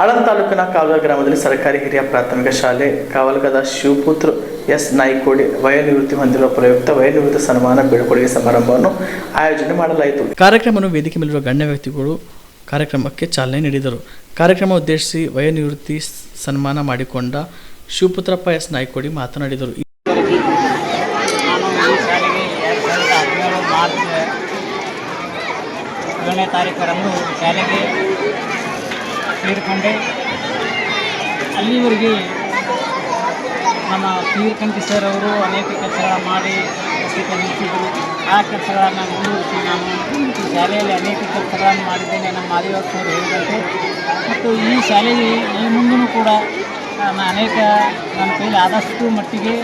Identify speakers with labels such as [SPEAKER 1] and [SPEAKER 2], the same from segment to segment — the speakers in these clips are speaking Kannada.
[SPEAKER 1] ಆಳಂದ ತಾಲೂಕಿನ ಕಾವಲ ಗ್ರಾಮದಲ್ಲಿ ಸರ್ಕಾರಿ ಹಿರಿಯ ಪ್ರಾಥಮಿಕ ಶಾಲೆ ಕಾವಲಗದ ಶಿವಪುತ್ರ ಎಸ್ ನಾಯ್ಕೋಡಿ ವಯೋನಿವೃತ್ತಿ ಹೊಂದಿರುವ ಪ್ರಯುಕ್ತ ವಯೋನಿವೃತ್ತಿ ಸನ್ಮಾನ ಬೀಳ್ಕೊಡುಗೆ ಸಮಾರಂಭವನ್ನು ಆಯೋಜನೆ ಮಾಡಲಾಯಿತು. ಕಾರ್ಯಕ್ರಮವನ್ನು ವೇದಿಕೆ ಮೇಲಿರುವ ಗಣ್ಯ ವ್ಯಕ್ತಿಗಳು ಕಾರ್ಯಕ್ರಮಕ್ಕೆ ಚಾಲನೆ ನೀಡಿದರು. ಕಾರ್ಯಕ್ರಮ ಉದ್ದೇಶಿಸಿ ವಯೋನಿವೃತ್ತಿ ಸನ್ಮಾನ ಮಾಡಿಕೊಂಡ ಶಿವಪುತ್ರಪ್ಪ ಎಸ್ ನಾಯ್ಕೋಡಿ ಮಾತನಾಡಿದರು.
[SPEAKER 2] ಏಳನೇ ತಾರೀಕರಂದು ಶಾಲೆಗೆ ಸೇರಿಕೊಂಡೆ. ಅಲ್ಲಿವರೆಗೆ ನಮ್ಮ ತೀರ್ಕಂಠಿ ಸರ್ ಅವರು ಅನೇಕ ಕೆಲಸಗಳ ಮಾಡಿ ನಿಲ್ಲಿಸಿದರು. ಆ ಕೆಲಸಗಳನ್ನು ಮುಂದುವರಿಸಿ ನಾನು ಈ ಶಾಲೆಯಲ್ಲಿ ಅನೇಕ ಕೆಲಸಗಳನ್ನು ಮಾಡಿದ್ದೇನೆ. ನಮ್ಮ ಆದಿವಾಸಿ ಸರ್ ಹೇಳಿದಂತೆ ಮತ್ತು ಈ ಶಾಲೆಗೆ ಈ ಮುಂದೂ ಕೂಡ ನಾನು ಅನೇಕ ನನ್ನ ಕೈಲಿ ಆದಷ್ಟು ಮಟ್ಟಿಗೆ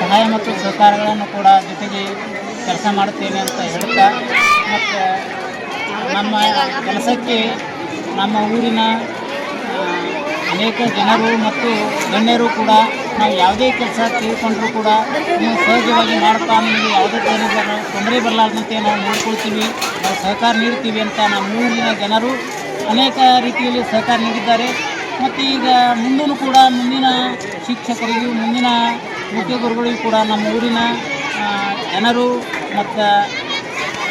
[SPEAKER 2] ಸಹಾಯ ಮತ್ತು ಸಹಕಾರಗಳನ್ನು ಕೂಡ ಜೊತೆಗೆ ಕೆಲಸ ಮಾಡುತ್ತೇನೆ ಅಂತ ಹೇಳ್ತಾ, ಮತ್ತು ನಮ್ಮ ಕೆಲಸಕ್ಕೆ ನಮ್ಮ ಊರಿನ ಅನೇಕ ಜನರು ಮತ್ತು ಗಣ್ಯರು ಕೂಡ ನಾವು ಯಾವುದೇ ಕೆಲಸ ತಿಳ್ಕೊಂಡ್ರೂ ಕೂಡ ನೀವು ಸಹಜವಾಗಿ ಮಾಡ್ತಾ ನಿಮಗೆ ಯಾವುದೇ ತೊಂದರೆ ಬರಲಾರ್ದಂತೆ ನಾವು ನೋಡ್ಕೊಳ್ತೀವಿ, ನಾವು ಸಹಕಾರ ನೀಡ್ತೀವಿ ಅಂತ ನಮ್ಮ ಊರಿನ ಜನರು ಅನೇಕ ರೀತಿಯಲ್ಲಿ ಸಹಕಾರ ನೀಡಿದ್ದಾರೆ. ಮತ್ತು ಈಗ ಮುಂದೂ ಕೂಡ ಮುಂದಿನ ಶಿಕ್ಷಕರಿಗೂ ಮುಂದಿನ ಮುಖ್ಯ ಗುರುಗಳಿಗೂ ಕೂಡ ನಮ್ಮ ಊರಿನ ಜನರು ಮತ್ತು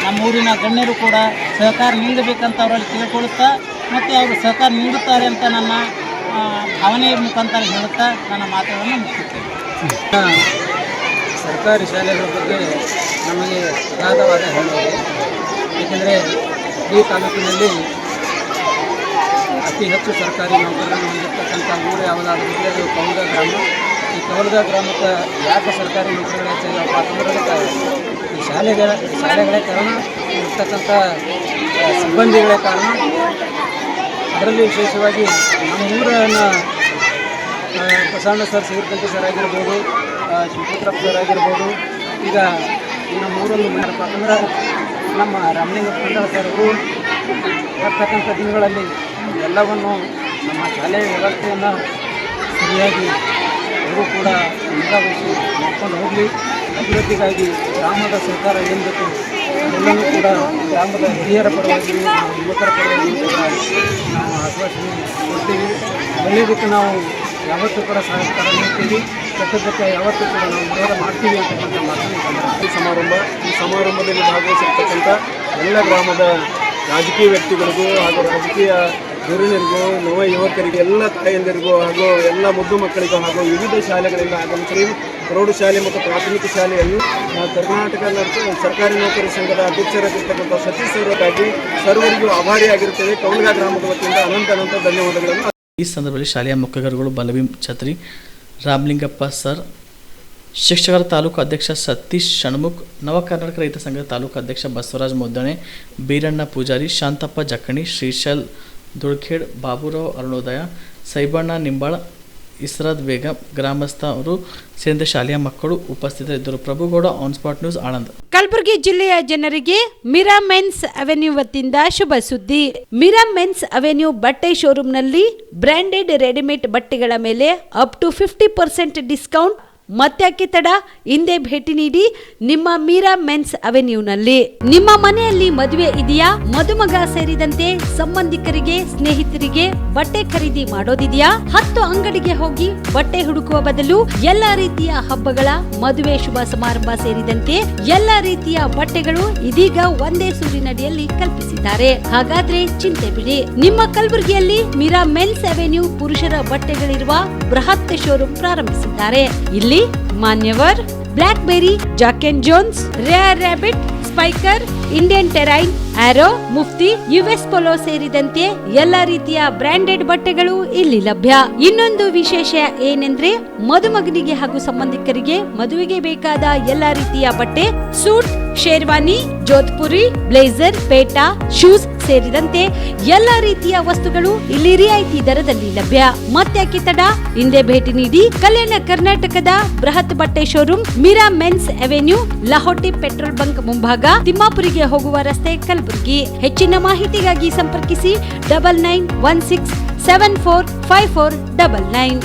[SPEAKER 2] ನಮ್ಮ ಊರಿನ ಗಣ್ಯರು ಕೂಡ ಸಹಕಾರ ನೀಡಬೇಕಂತ ಅವರಲ್ಲಿ ತಿಳ್ಕೊಳ್ಳುತ್ತಾ ಮತ್ತು ಅವರು ಸಹಕಾರ ನೀಡುತ್ತಾರೆ ಅಂತ ನನ್ನ ಭಾವನೆಯ ಮುಖಾಂತರ ಹೇಳುತ್ತಾ ನನ್ನ ಮಾತುಗಳನ್ನು ಮುಗಿಸುತ್ತೇನೆ.
[SPEAKER 3] ಸರ್ಕಾರಿ ಶಾಲೆಗಳ ಬಗ್ಗೆ ನಮಗೆ ಅಗಾಧವಾದ ಹೆಮ್ಮೆ ಇದೆ. ಏಕೆಂದರೆ ಈ ತಾಲೂಕಿನಲ್ಲಿ ಅತಿ ಹೆಚ್ಚು ಸರ್ಕಾರಿ ನೌಕರರನ್ನು ಹೊಂದಿರತಕ್ಕಂಥ ಊರು ಯಾವುದಾದ್ರೂ ಇದ್ದರೆ ಅದು ಕೌಲ್ಗ ಗ್ರಾಮ. ಈ ಕೌಲ್ಗ ಗ್ರಾಮಕ್ಕೆ ಯಾಕೆ ಸರ್ಕಾರಿ ನೌಕರಗಳು ಹೆಚ್ಚಾಗಪ್ಪ ಅಂತಂದ್ರೆ ಈ ಶಾಲೆಗಳೇ ಕಾರಣ, ಇರ್ತಕ್ಕಂಥ ಸಿಬ್ಬಂದಿಗಳೇ ಕಾರಣ. ಅದರಲ್ಲಿ ವಿಶೇಷವಾಗಿ ನಮ್ಮ ಊರನ್ನು ಬಸವಣ್ಣ ಸರ್, ತೀರ್ಕಂಠಿ ಸರ್ ಆಗಿರ್ಬೋದು, ಶಿವಪುತ್ರಪ್ಪ ಸರ್ ಆಗಿರ್ಬೋದು, ಈಗ ನಮ್ಮ ಊರಲ್ಲಿ ಏನಪ್ಪ ಅಂತಂದ್ರೆ ನಮ್ಮ ರಾಮಲಿಂಗಪ್ಪ ಮಂಡಲ ಸರ್ ಅವರು ಬರ್ತಕ್ಕಂಥ ದಿನಗಳಲ್ಲಿ ಎಲ್ಲವನ್ನು ನಮ್ಮ ಶಾಲೆಯ ವ್ಯವಸ್ಥೆಯನ್ನು ಸರಿಯಾಗಿ ಅವರು ಕೂಡ ನಿಗಾವಹಿಸಿ ನೋಡ್ಕೊಂಡು ಹೋಗಲಿ. ಅಭಿವೃದ್ಧಿಗಾಗಿ ಗ್ರಾಮದ ಸರ್ಕಾರ ಏನು ಬೇಕು ಎಲ್ಲವೂ ಕೂಡ ಗ್ರಾಮದ ಹಿರಿಯರ ಪರವಾಗಿ ಯುವಕರ ಪರವಾಗಿ ಕೂಡ ನಾವು ಆಶ್ವಾಸನೆ ಕೊಡ್ತೀವಿ. ಒಳ್ಳೆಯದಕ್ಕೆ ನಾವು ಯಾವತ್ತೂ ಕೂಡ ಸಹಕಾರ ನೀಡ್ತೀವಿ, ಕೆಟ್ಟದ್ದಕ್ಕೆ ಯಾವತ್ತೂ ಕೂಡ ನಾವು ವಿರೋಧ ಮಾಡ್ತೀವಿ ಅಂತಕ್ಕಂಥ ಮಾತನ್ನು ಈ ಸಮಾರಂಭದಲ್ಲಿ ಭಾಗವಹಿಸಿರ್ತಕ್ಕಂಥ ಎಲ್ಲ ಗ್ರಾಮದ ರಾಜಕೀಯ ವ್ಯಕ್ತಿಗಳಿಗೂ ಹಾಗೂ ರಾಜಕೀಯ ಧುರೀಣರಿಗೂ, ನವ ಯುವಕರಿಗೆ, ಎಲ್ಲ ತಾಯಂದಿರಿಗೂ ಹಾಗೂ ಎಲ್ಲ ಮುದ್ದು ಮಕ್ಕಳಿಗೂ ಹಾಗೂ ವಿವಿಧ ಶಾಲೆಗಳಿಂದ ಆಗಮಿಸಿ ಪ್ರೌಢಶಾಲೆ ಮತ್ತು ಪ್ರಾಥಮಿಕ ಶಾಲೆಯನ್ನು ಕರ್ನಾಟಕ ಸರ್ಕಾರಿ ನೌಕರಿ ಸಂಘದ ಅಧ್ಯಕ್ಷರಾಗಿರ್ತಕ್ಕಂಥ ಸತೀಶ್ ಅವರಿಗಾಗಿ ಸರ್ವರಿಗೂ ಆಭಾರಿಯಾಗಿರುತ್ತೇವೆ. ಕೌಲ್ಗ ಗ್ರಾಮದ ವತಿಯಿಂದ ಅನಂತ ಧನ್ಯವಾದಗಳನ್ನು.
[SPEAKER 1] ಈ ಸಂದರ್ಭದಲ್ಲಿ ಶಾಲೆಯ ಮುಖ್ಯಗುರುಗಳು ಬಲಭೀಮ್ ಛತ್ರಿ, ರಾಮಲಿಂಗಪ್ಪ ಸರ್, ಶಿಕ್ಷಕರ ತಾಲೂಕು ಅಧ್ಯಕ್ಷ ಸತೀಶ್ ಷಣ್ಮುಖ್, ನವ ಕರ್ನಾಟಕ ರೈತ ಸಂಘದ ತಾಲೂಕು ಅಧ್ಯಕ್ಷ ಬಸವರಾಜ್ ಮೊದ್ದಣೆ, ಬೀರಣ್ಣ ಪೂಜಾರಿ, ಶಾಂತಪ್ಪ ಜಕ್ಕಣಿ, ಶ್ರೀಶೈಲ್ ದುಳ್ಖೇಡ್, ಬಾಬುರಾವ್ ಅರುಣೋದಯ, ಸೈಬಣ್ಣ ನಿಂಬಾಳ, ಇಸ್ರಾದ್ ಬೇಗಂ ಗ್ರಾಮಸ್ಥರು ಸೇರಿದ ಶಾಲೆಯ ಮಕ್ಕಳು ಉಪಸ್ಥಿತರಿದ್ದರು. Prabhugouda, on spot news, Aland.
[SPEAKER 4] Kalaburagi ಜಿಲ್ಲೆಯ ಜನರಿಗೆ ಮಿರಾ ಮೆನ್ಸ್ ಅವೆನ್ಯೂ ವತಿಯಿಂದ ಶುಭ ಸುದ್ದಿ. ಮಿರಾ ಮೆನ್ಸ್ ಅವೆನ್ಯೂ ಬಟ್ಟೆ ಶೋರೂಮ್ನಲ್ಲಿ ಬ್ರಾಂಡೆಡ್ ರೆಡಿಮೇಡ್ ಬಟ್ಟೆಗಳ ಮೇಲೆ ಅಪ್ ಟು 50% ಡಿಸ್ಕೌಂಟ್. ಮತ್ತ್ಯಾಕೆ ತಡ, ಹಿಂದೆ ಭೇಟಿ ನೀಡಿ ನಿಮ್ಮ ಮೀರಾ ಮೆನ್ಸ್ ಅವೆನ್ಯೂನಲ್ಲಿ. ನಿಮ್ಮ ಮನೆಯಲ್ಲಿ ಮದುವೆ ಇದೆಯಾ, ಮದುಮಗ ಸೇರಿದಂತೆ ಸಂಬಂಧಿಕರಿಗೆ, ಸ್ನೇಹಿತರಿಗೆ ಬಟ್ಟೆ ಖರೀದಿ ಮಾಡೋದಿದೆಯಾ? 10 ಅಂಗಡಿಗೆ ಹೋಗಿ ಬಟ್ಟೆ ಹುಡುಕುವ ಬದಲು ಎಲ್ಲಾ ರೀತಿಯ ಹಬ್ಬಗಳ, ಮದುವೆ, ಶುಭ ಸಮಾರಂಭ ಸೇರಿದಂತೆ ಎಲ್ಲಾ ರೀತಿಯ ಬಟ್ಟೆಗಳು ಇದೀಗ ಒಂದೇ ಸೂರಿನಡಿಯಲ್ಲಿ ಕಲ್ಪಿಸಿದ್ದಾರೆ. ಹಾಗಾದ್ರೆ ಚಿಂತೆ ಬಿಡಿ, ನಿಮ್ಮ ಕಲಬುರಗಿಯಲ್ಲಿ ಮೀರಾ ಮೆನ್ಸ್ ಅವೆನ್ಯೂ ಪುರುಷರ ಬಟ್ಟೆಗಳಿರುವ ಬೃಹತ್ ಶೋರೂಮ್ ಪ್ರಾರಂಭಿಸಿದ್ದಾರೆ. ಇಲ್ಲಿ Manyavar, Blackberry, Jack and Jones, Rare Rabbit, Spykar, Indian Terrain, Arrow, Mufti, US Polo ಸೇರಿದಂತೆ ಎಲ್ಲಾ ರೀತಿಯ ಬ್ರಾಂಡೆಡ್ ಬಟ್ಟೆಗಳು ಇಲ್ಲಿ ಲಭ್ಯ. ಇನ್ನೊಂದು ವಿಶೇಷ ಏನೆಂದ್ರೆ, ಮದುಮಗನಿಗೆ ಹಾಗೂ ಸಂಬಂಧಿಕರಿಗೆ ಮದುವೆಗೆ ಬೇಕಾದ ಎಲ್ಲಾ ರೀತಿಯ ಬಟ್ಟೆ, ಸೂಟ್, ಶೇರ್ವಾನಿ, ಜೋಧ್ಪುರಿ, ಬ್ಲೇಸರ್, ಪೇಟಾ, ಶೂಸ್ ಸೇರಿದಂತೆ ಎಲ್ಲಾ ರೀತಿಯ ವಸ್ತುಗಳು ಇಲ್ಲಿ ರಿಯಾಯಿತಿ ದರದಲ್ಲಿ ಲಭ್ಯ. ಮತ್ತ್ಯಾಕೆ ತಡ, ಹಿಂದೆ ಭೇಟಿ ನೀಡಿ. ಕಲ್ಯಾಣ ಕರ್ನಾಟಕದ ಬೃಹತ್ ಬಟ್ಟೆ showroom Meera men's avenue, Lahoti petrol bunk ಮುಂಭಾಗ, ತಿಮ್ಮಾಪುರಿಗೆ ಹೋಗುವ ರಸ್ತೆ, ಕಲಬುರಗಿ. ಹೆಚ್ಚಿನ ಮಾಹಿತಿಗಾಗಿ ಸಂಪರ್ಕಿಸಿ 9916745499.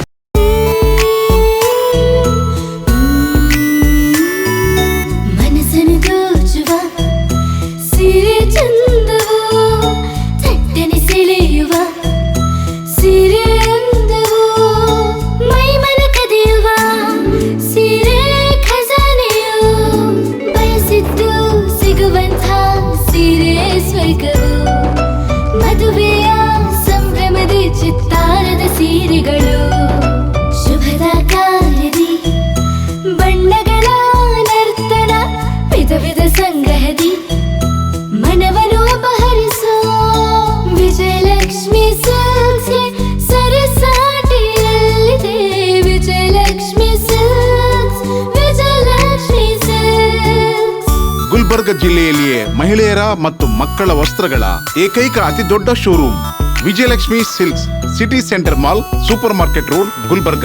[SPEAKER 5] ಸ್ವರ್ಗವು ಮದುವೆಯ ಸಂಭ್ರಮದಿ ಚಿತ್ತಾರದ ಸೀರೆಗಳು ಶುಭದ ಕಾರ್ಯದಿ ಬಣ್ಣಗಳ ನರ್ತನ ವಿಧ ವಿಧ ಸಂಗ್ರಹದಿ ಮನವನ್ನು ಅಪಹರಿಸೋ ವಿಜಯಲಕ್ಷ್ಮಿ ಸಿಲ್ಕ್ಸ್ಗೆ ಸರಸಾಟಿಯಲ್ಲಿದೆ ವಿಜಯಲಕ್ಷ್ಮಿ ಸಿಲ್ಕ್ಸ್ ವಿಜಯಲಕ್ಷ್ಮಿ ಸಿಲ್ಕ್ಸ್.
[SPEAKER 6] ಗುಲ್ಬರ್ಗ ಜಿಲ್ಲೆಯಲ್ಲಿಯೇ ಮಹಿಳೆಯರ ಮತ್ತು ಮಕ್ಕಳ ವಸ್ತ್ರಗಳ ಏಕೈಕ ಅತಿ ದೊಡ್ಡ showroom Vijayalakshmi silks, city centre mall, super market road, Gulbarga.